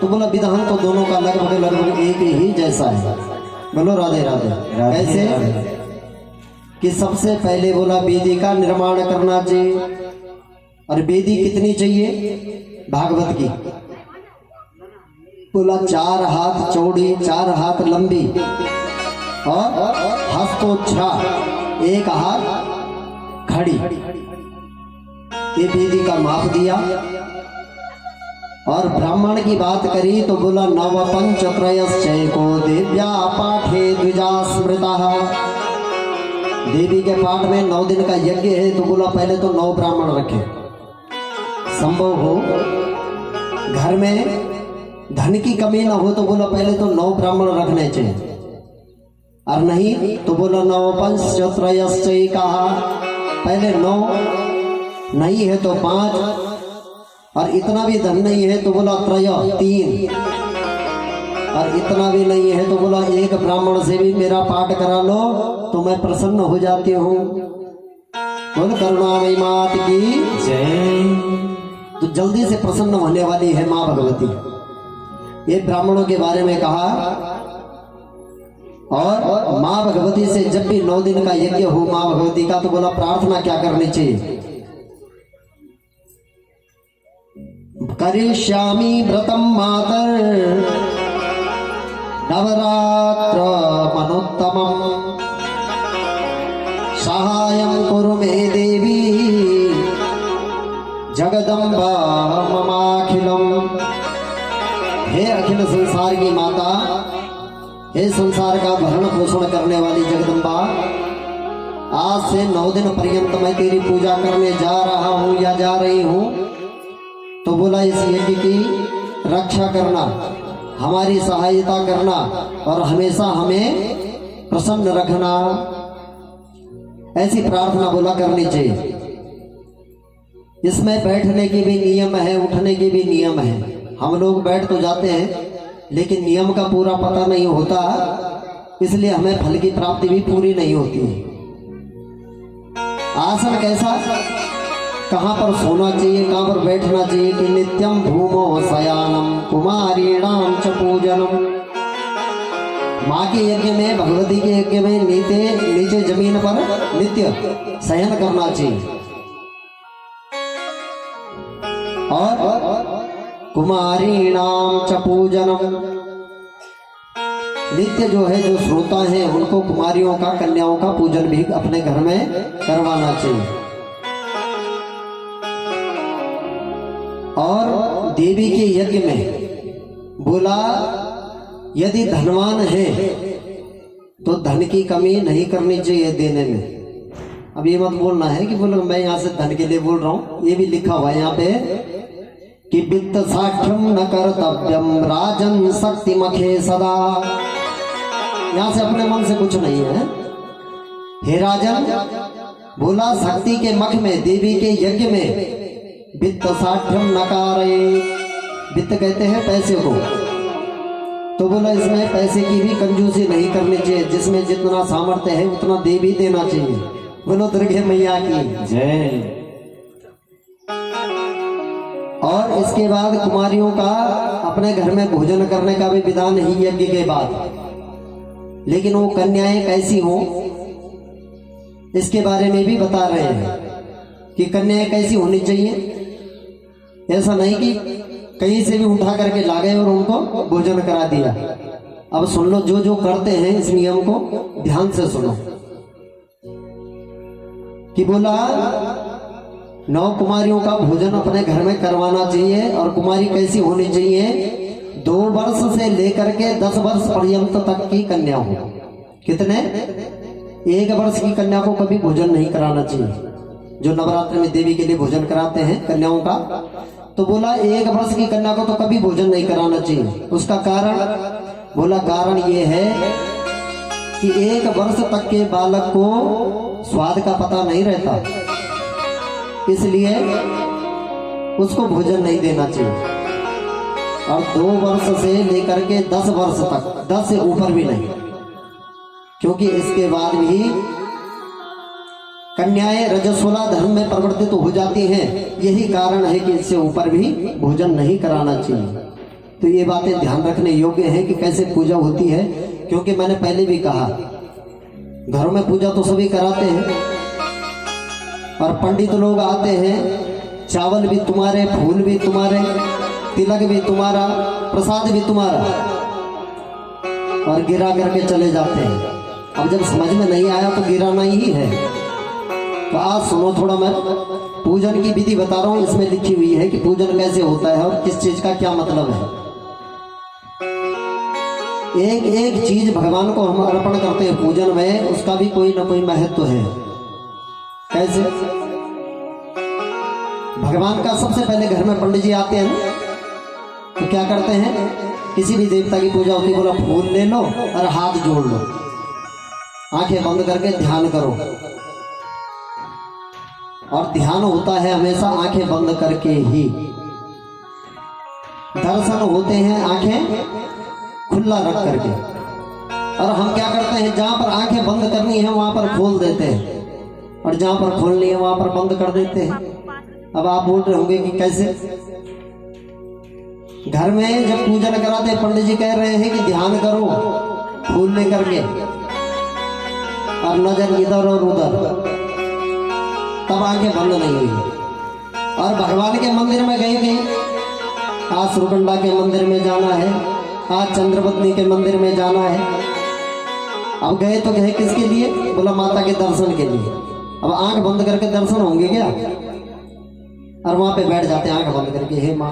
तो बोला विधान तो दोनों का लगभग एक ही जैसा है। बोलो राधे राधे। कैसे कि सबसे पहले बोला वेदी का निर्माण करना चाहिए। और वेदी कितनी चाहिए भागवत की? बोला 4 हाथ चौड़ी 4 हाथ लंबी और हस्तोच्छा 1 हाथ खड़ी, ये वेदी का माप दिया। और ब्राह्मण की बात करी तो बोला नव पंच त्रयश्चैको दिव्या पाठे द्विजा स्मृता। देवी के पाठ में 9 दिन का यज्ञ है तो बोला पहले तो 9 ब्राह्मण रखे। संभव हो घर में धन की कमी ना हो तो बोला पहले तो 9 ब्राह्मण रखने चाहिए। और नहीं तो बोला नव पंच त्रयश्चैक कहा, पहले 9 नहीं है तो 5, और इतना भी धन नहीं है तो बोला त्रय 3, और इतना भी नहीं है तो बोला 1 ब्राह्मण से भी मेरा पाठ करा लो तो मैं प्रसन्न हो जाती हूँ। बोल करुणामयी मात की जय। तो जल्दी से प्रसन्न होने वाली है माँ भगवती। ये ब्राह्मणों के बारे में कहा। और माँ भगवती से जब भी 9 दिन का यज्ञ हो माँ भगवती का तो बोला प्रार्थना क्या करनी चाहिए? करिष्यामि व्रतम मातर नवरात्र मनोत्तमं सहायं कुरु मे देवी जगदम्बा ममाखिलम। हे अखिल संसार की माता, हे संसार का भरण पोषण करने वाली जगदम्बा, आज से 9 दिन पर्यंत मैं तेरी पूजा करने जा रहा हूँ या जा रही हूँ। तो बोला इस यज्ञ की रक्षा करना, हमारी सहायता करना और हमेशा हमें प्रसन्न रखना, ऐसी प्रार्थना बोला करनी चाहिए। इसमें बैठने के भी नियम है, उठने के भी नियम है। हम लोग बैठ तो जाते हैं लेकिन नियम का पूरा पता नहीं होता, इसलिए हमें फल की प्राप्ति भी पूरी नहीं होती है। आसन कैसा, कहाँ पर सोना चाहिए, कहाँ पर बैठना चाहिए कि नित्यम भूमो शयानम कुमारीणाम च पूजनम। माँ के यज्ञ में, भगवती के यज्ञ में नीचे जमीन पर नित्य शयन करना चाहिए। और कुमारीणाम च पूजनम, नित्य जो है जो श्रोता है उनको कुमारियों का, कन्याओं का पूजन भी अपने घर में करवाना चाहिए। और देवी के यज्ञ में बोला यदि धनवान है तो धन की कमी नहीं करनी चाहिए देने में। अब ये मत बोलना है कि बोलो मैं यहाँ से धन के लिए बोल रहा हूँ, ये भी लिखा हुआ है यहाँ पे कि वित्त साक्ष्यम न कर्तव्यम राजन शक्ति मखे सदा। यहाँ से अपने मन से कुछ नहीं है। हे राजन, बोला शक्ति के मख में, देवी के यज्ञ में वित्त साक्ष्यम नकारे, वित्त कहते हैं पैसे को, तो बोला इसमें पैसे की भी कंजूसी नहीं करनी चाहिए। जिसमें जितना सामर्थ्य है उतना देवी देना चाहिए। बोलो दुर्गे मैया की जय। और इसके बाद कुमारियों का अपने घर में भोजन करने का भी विधान ही यज्ञ के बाद। लेकिन वो कन्याएं कैसी हो इसके बारे में भी बता रहे हैं कि कन्याएं कैसी होनी चाहिए। ऐसा नहीं कि कहीं से भी उठा करके ला गए और उनको भोजन करा दिया। अब सुन लो, जो जो करते हैं इस नियम को ध्यान से सुनो कि बोला 9 कुमारियों का भोजन अपने घर में करवाना चाहिए। और कुमारी कैसी होनी चाहिए? 2 वर्ष से लेकर के 10 वर्ष पर्यंत तक की कन्या हो। कितने? 1 वर्ष की कन्या को कभी भोजन नहीं कराना चाहिए। जो नवरात्र में देवी के लिए भोजन कराते हैं कन्याओं का, तो बोला 1 वर्ष की कन्या को तो कभी भोजन नहीं कराना चाहिए। उसका कारण, बोला कारण ये है कि 1 वर्ष तक के बालक को स्वाद का पता नहीं रहता, इसलिए उसको भोजन नहीं देना चाहिए। और 2 वर्ष से लेकर के 10 वर्ष तक, 10 से ऊपर भी नहीं, क्योंकि इसके बाद भी कन्याएं रजस्वला धर्म में परिवर्तित हो जाती हैं। यही कारण है कि इससे ऊपर भी भोजन नहीं कराना चाहिए। तो ये बातें ध्यान रखने योग्य हैं कि कैसे पूजा होती है। क्योंकि मैंने पहले भी कहा, घरों में पूजा तो सभी कराते हैं और पंडित लोग आते हैं, चावल भी तुम्हारे, फूल भी तुम्हारे, तिलक भी तुम्हारा, प्रसाद भी तुम्हारा, और गिरा करके चले जाते हैं। अब जब समझ में नहीं आया तो गिराना ही है। तो आज सुनो थोड़ा, मैं पूजन की विधि बता रहा हूँ, इसमें लिखी हुई है कि पूजन कैसे होता है और किस चीज का क्या मतलब है। एक एक चीज भगवान को हम अर्पण करते हैं पूजन में, उसका भी कोई ना कोई महत्व है। कैसे? भगवान का सबसे पहले घर में पंडित जी आते हैं ना, तो क्या करते हैं, किसी भी देवता की पूजा होती है, बोला फूल ले लो और हाथ जोड़ लो, आंखें बंद करके ध्यान करो। और ध्यान होता है हमेशा आंखें बंद करके ही, दर्शन होते हैं आंखें खुला रख करके। और हम क्या करते हैं, जहां पर आंखें बंद करनी है वहां पर खोल देते हैं, और जहां पर खोलनी है वहां पर बंद कर देते हैं। अब आप बोल रहे होंगे कि कैसे? घर में जब पूजन कराते पंडित जी कह रहे हैं कि ध्यान करो फूल लेकर के, और नजर इधर और उधर, तब आंखें बंद नहीं हुई। और भगवान के मंदिर में गए, आज सुरकंडा के मंदिर में जाना है, आज चंद्रपत्नी के मंदिर में जाना है। अब गए तो गए किसके लिए? बोला माता के दर्शन के लिए। अब आंख बंद करके दर्शन होंगे क्या? और वहां पे बैठ जाते हैं आंख बंद करके, हे माँ,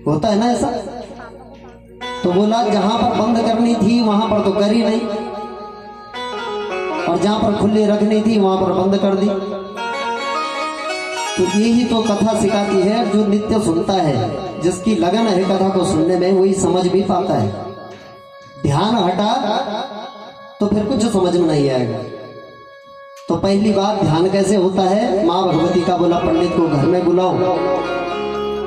होता है ना ऐसा? तो बोला जहां पर बंद करनी थी वहां पर तो करी नहीं, और जहां पर खुली रखनी थी वहां पर बंद कर दी। तो यही तो कथा सिखाती है। जो नित्य सुनता है, जिसकी लगन है कथा को सुनने में, वही समझ भी पाता है। ध्यान हटा तो फिर कुछ समझ में नहीं आएगा। तो पहली बात, ध्यान कैसे होता है? माँ भगवती का बोला पंडित को घर में बुलाओ,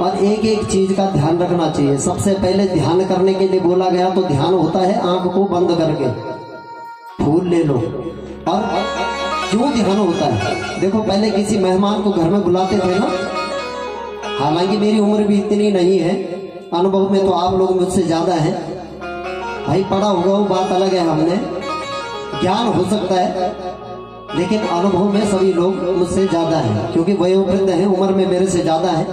और एक एक चीज का ध्यान रखना चाहिए। सबसे पहले ध्यान करने के लिए बोला गया तो ध्यान होता है आंख को बंद करके, फूल ले लो। और क्यों ध्यान होता है? देखो, पहले किसी मेहमान को घर में बुलाते थे ना, हालांकि मेरी उम्र भी इतनी नहीं है, अनुभव में तो आप लोग मुझसे ज्यादा हैं। भाई पढ़ा होगा वो बात अलग है, हमने ज्ञान हो सकता है, लेकिन अनुभव में सभी लोग मुझसे ज्यादा हैं, क्योंकि वयोवृद्ध हैं, उम्र में मेरे से ज्यादा है।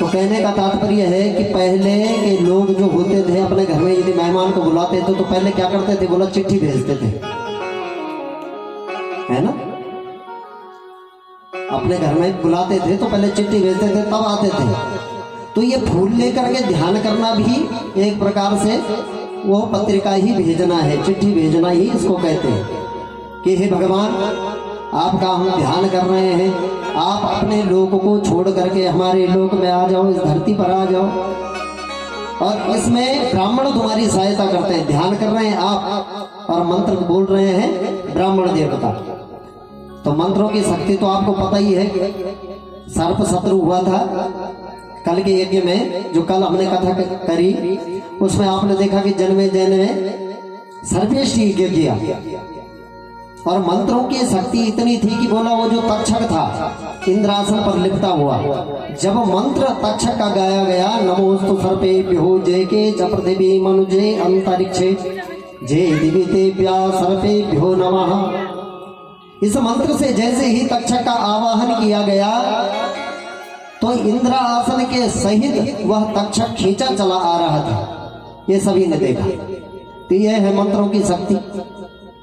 तो कहने का तात्पर्य है कि पहले के लोग जो होते थे, अपने घर में यदि मेहमान को बुलाते थे तो पहले क्या करते थे? बोला चिट्ठी भेजते थे, है ना? अपने घर में बुलाते थे तो पहले चिट्ठी भेजते थे, तब आते थे। तो ये फूल लेकर के ध्यान करना भी एक प्रकार से वो पत्रिका ही भेजना है, चिट्ठी भेजना ही इसको कहते हैं कि हे भगवान, आपका हम ध्यान कर रहे हैं, आप अपने लोक को छोड़ करके हमारे लोक में आ जाओ, इस धरती पर आ जाओ। और इसमें ब्राह्मण तुम्हारी सहायता करते हैं, ध्यान कर रहे हैं आप और मंत्र बोल रहे हैं ब्राह्मण देवता। तो मंत्रों की शक्ति तो आपको पता ही है। सर्प शत्रु हुआ था कल के यज्ञ में, जो कल हमने कथा करी, उसमें आपने देखा कि जन्मे जैन सर्वेष्टि यज्ञ किया, और मंत्रों की शक्ति इतनी थी कि बोला वो जो तक्षक था इंद्रासन पर लिपटा हुआ, जब मंत्र तक्षक का गाया गया, नमोस्तु सर्पेभ्यो जय के च पृथिवी मनुजे अंतरिक्षे जय दिवितेभ्य सर्पेभ्यो नमः, इस मंत्र से जैसे ही तक्षक का आवाहन किया गया तो इंद्रासन के सहित वह तक्षक खींचा चला आ रहा था। ये सभी ने देखा। तो यह है मंत्रों की शक्ति।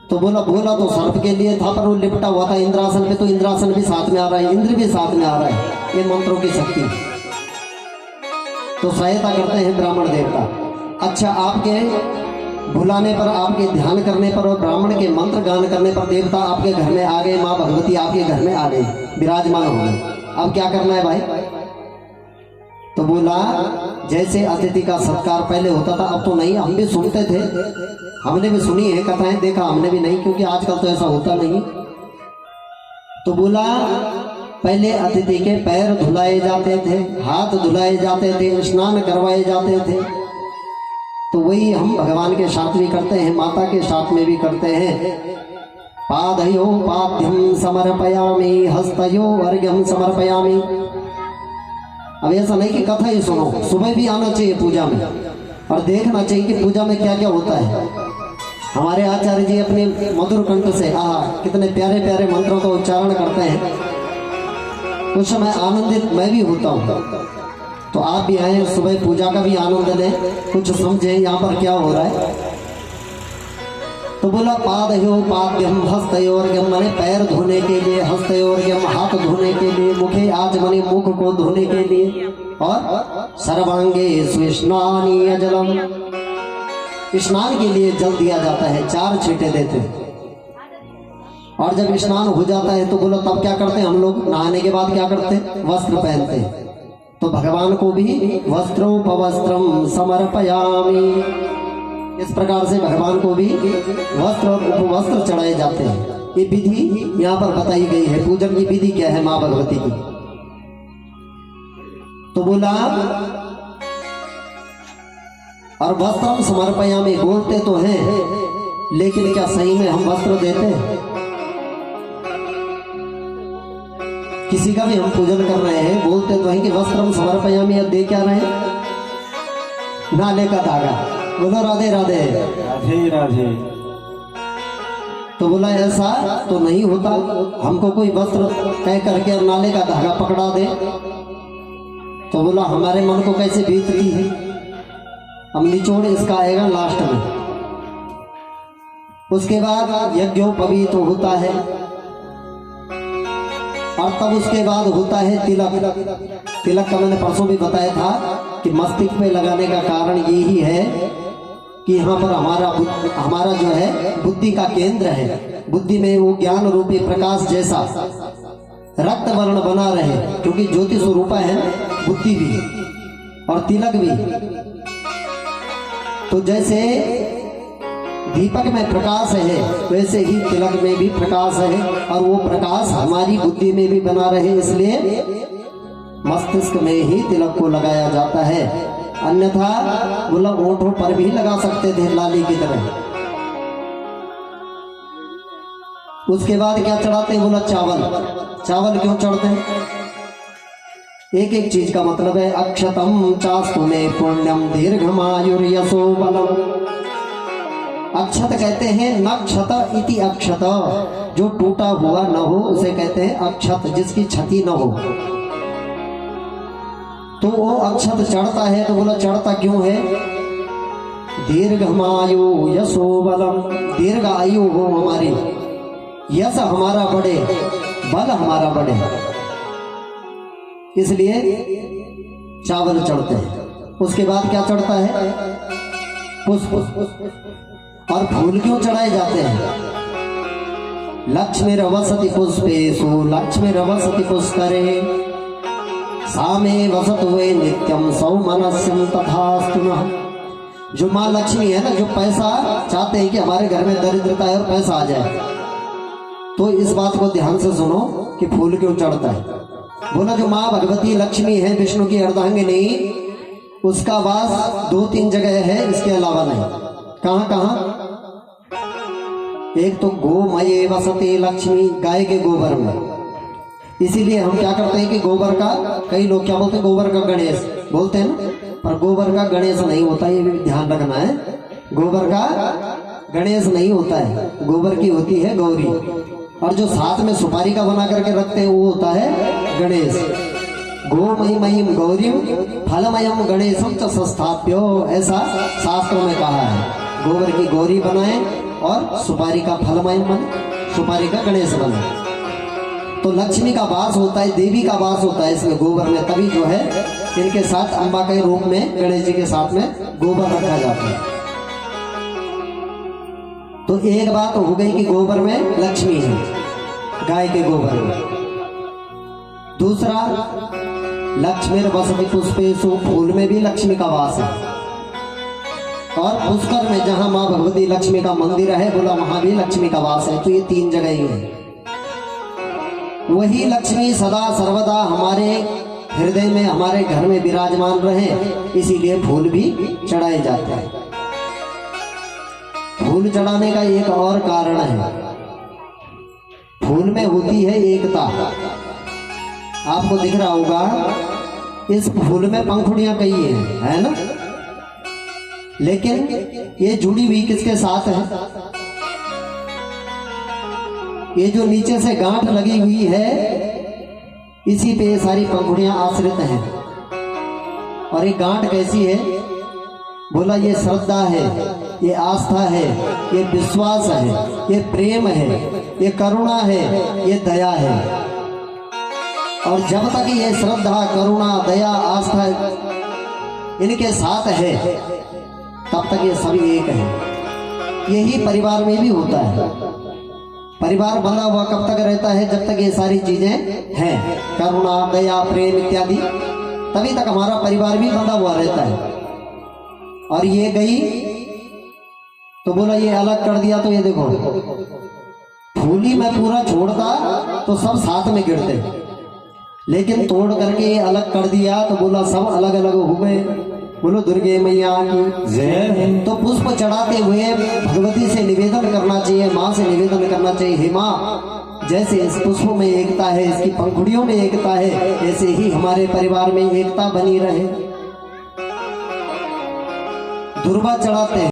तो बोला तो सर्प के लिए था, पर वो लिपटा हुआ था इंद्रासन पे, तो इंद्रासन भी साथ में आ रहा है, इंद्र भी साथ में आ रहा है। ये मंत्रों की शक्ति। तो सहायता करते हैं ब्राह्मण देवता। अच्छा, आपके बुलाने पर, आपके ध्यान करने पर और ब्राह्मण के मंत्र गान करने पर देवता आपके घर में आ गए, माँ भगवती आपके घर में आ गई, विराजमान हो गए। अब क्या करना है भाई? तो बोला जैसे अतिथि का सत्कार पहले होता था, अब तो नहीं। हम भी सुनते थे, हमने भी सुनी है कथाएं, देखा हमने भी नहीं, क्योंकि आजकल तो ऐसा होता नहीं। तो बोला पहले अतिथि के पैर धुलाए जाते थे, हाथ धुलाए जाते थे, स्नान करवाए जाते थे। तो वही हम भगवान के साथ भी करते हैं, माता के साथ में भी करते हैं। पादयो पाद्यम समर्पयामि, हस्तयो अर्घ्यम समर्पयामि। अब ऐसा नहीं कि कथा ही सुनो, सुबह भी आना चाहिए पूजा में और देखना चाहिए कि पूजा में क्या क्या होता है। हमारे आचार्य जी अपने मधुर कंठ से कितने प्यारे प्यारे मंत्रों का उच्चारण करते हैं, उस समय आनंदित मैं भी होता हूँ। तो आप भी आए, सुबह पूजा का भी आनंद लें, कुछ समझें यहाँ पर क्या हो रहा है। तो बोला पादयोपाद्यम हस्तयोर्गम, माने पैर धोने के लिए, हस्तयोर्गम हाथ धोने के लिए, मुखे आज माने मुख को धोने के लिए, और सर्वांगे स्नानीय जलम, स्नान के लिए जल दिया जाता है, 4 छींटे देते हैं। और जब स्नान हो जाता है तो बोला तब क्या करते हैं हम लोग, नहाने के बाद क्या करते हैं, वस्त्र पहनते हैं। तो भगवान को भी वस्त्रोपवस्त्रम समर्पयामि, इस प्रकार से भगवान को भी वस्त्र और उपवस्त्र चढ़ाए जाते हैं। ये विधि यहाँ पर बताई गई है। पूजन की विधि क्या है माँ भगवती की। तो बोला और वस्त्रम समर्पयामि बोलते तो हैं, लेकिन क्या सही में हम वस्त्र देते हैं? किसी का भी हम पूजन कर रहे हैं, बोलते तो हैं कि वस्त्रम समर्पयामि, दे क्या रहे हैं? नाले का धागा। बोलो राधे राधे राधे राधे। तो बोला ऐसा तो नहीं होता, हमको कोई वस्त्र कह करके और नाले का धागा पकड़ा दे। तो बोला हमारे मन को कैसे बीतती है। हम निचोड़ इसका आएगा लास्ट में। उसके बाद यज्ञोपवीत होता है और तब उसके बाद होता है तिलक। तिलक का मैंने परसों भी बताया था कि मस्तिष्क पे लगाने का कारण यही है कि यहाँ पर हमारा जो है बुद्धि का केंद्र है। बुद्धि में वो ज्ञान रूपी प्रकाश जैसा रक्त वर्ण बना रहे, क्योंकि ज्योति स्वरूपा है बुद्धि भी और तिलक भी। तो जैसे दीपक में प्रकाश है वैसे ही तिलक में भी प्रकाश है, और वो प्रकाश हमारी बुद्धि में भी बना रहे, इसलिए मस्तिष्क में ही तिलक को लगाया जाता है। अन्यथा बोला ओंठों पर भी लगा सकते थे लाली की तरह। उसके बाद क्या चढ़ाते हैं? बोला चावल। चावल क्यों चढ़ते हैं? एक एक चीज का मतलब है। अक्षतम चास्तु में पुण्यम दीर्घमायुर्यशो बलम। अक्षत कहते हैं न क्षत इति अक्षत, जो टूटा हुआ न हो उसे कहते हैं अक्षत, जिसकी क्षति न हो। तो वो अक्षत चढ़ता है। तो बोला चढ़ता क्यों है? दीर्घमायु यशो बलम, दीर्घ आयु हो हमारी, यश हमारा बढ़े, बल हमारा बढ़े, इसलिए चावल चढ़ते हैं। उसके बाद क्या चढ़ता है? पुष्प। और फूल क्यों चढ़ाए जाते हैं? लक्ष्मी रवसति पुष्पेषु लक्ष्मी रवसति पुष्करे सामे वसत वे नित्यम सौमनस्यम तथास्तु नः। जो माँ लक्ष्मी है ना, जो पैसा चाहते हैं कि हमारे घर में दरिद्रता है और पैसा आ जाए, तो इस बात को ध्यान से सुनो कि फूल क्यों चढ़ता है। बोला जो माँ भगवती लक्ष्मी है, विष्णु की अर्धांगिनी, उसका वास 2-3 जगह है, इसके अलावा नहीं। कहाँ कहाँ? एक तो गोमये वसते लक्ष्मी, गाय के गोबर में। इसीलिए हम क्या करते हैं कि गोबर का, कई लोग क्या बोलते हैं, गोबर का गणेश बोलते हैं ना, पर गोबर का गणेश नहीं होता, ये भी ध्यान रखना है। गोबर का गणेश नहीं होता है, गोबर की होती है गौरी, और जो साथ में सुपारी का बना करके रखते हैं वो होता है गणेश। गोमयीमयीम गौरीम फलमयम गणेशम च संस्थाप्यो, ऐसा शास्त्रों में कहा है। गोबर की गौरी बनाए और सुपारी का फलमय बने, सुपारी का गणेश बने। तो लक्ष्मी का वास होता है, देवी का वास होता है इसमें गोबर में, तभी जो है इनके साथ अम्बा के रूप में गणेश जी के साथ में गोबर रखा जाता है। तो एक बात हो गई कि गोबर में लक्ष्मी है, गाय के गोबर में। दूसरा, लक्ष्मी वसति पुष्पेषु, फूल में भी लक्ष्मी का वास है। और पुष्कर में जहां माँ भगवती लक्ष्मी का मंदिर है, बोला वहां भी लक्ष्मी का वास है। तो ये 3 जगह ही है। वही लक्ष्मी सदा सर्वदा हमारे हृदय में, हमारे घर में विराजमान रहे, इसीलिए फूल भी चढ़ाए जाते हैं। फूल चढ़ाने का एक और कारण है, फूल में होती है एकता। आपको दिख रहा होगा इस फूल में पंखुड़ियां कई है ना, लेकिन ये जुड़ी हुई किसके साथ है? ये जो नीचे से गांठ लगी हुई है, इसी पे ये सारी पंखुड़ियां आश्रित हैं। और ये गांठ कैसी है? बोला ये श्रद्धा है, ये आस्था है, ये विश्वास है, ये प्रेम है, ये करुणा है, ये दया है। और जब तक ये श्रद्धा, करुणा, दया, आस्था इनके साथ है, तब तक ये सभी एक है। यही परिवार में भी होता है। परिवार बंधा हुआ कब तक रहता है? जब तक ये सारी चीजें हैं, करुणा, दया, प्रेम इत्यादि, तभी तक हमारा परिवार भी बंधा हुआ रहता है। और ये गई तो बोला ये अलग कर दिया, तो ये देखो फूली में पूरा छोड़ता तो सब साथ में गिरते, लेकिन तोड़ करके ये अलग कर दिया तो बोला सब अलग अलग हो गए। बोलो दुर्गे मैया की जय। तो पुष्प चढ़ाते हुए भगवती से निवेदन करना चाहिए, माँ से निवेदन करना चाहिए, हे माँ, जैसे इस पुष्प में एकता है, इसकी पंखुड़ियों में एकता है, ऐसे ही हमारे परिवार में एकता बनी रहे। दुर्वा चढ़ाते हैं।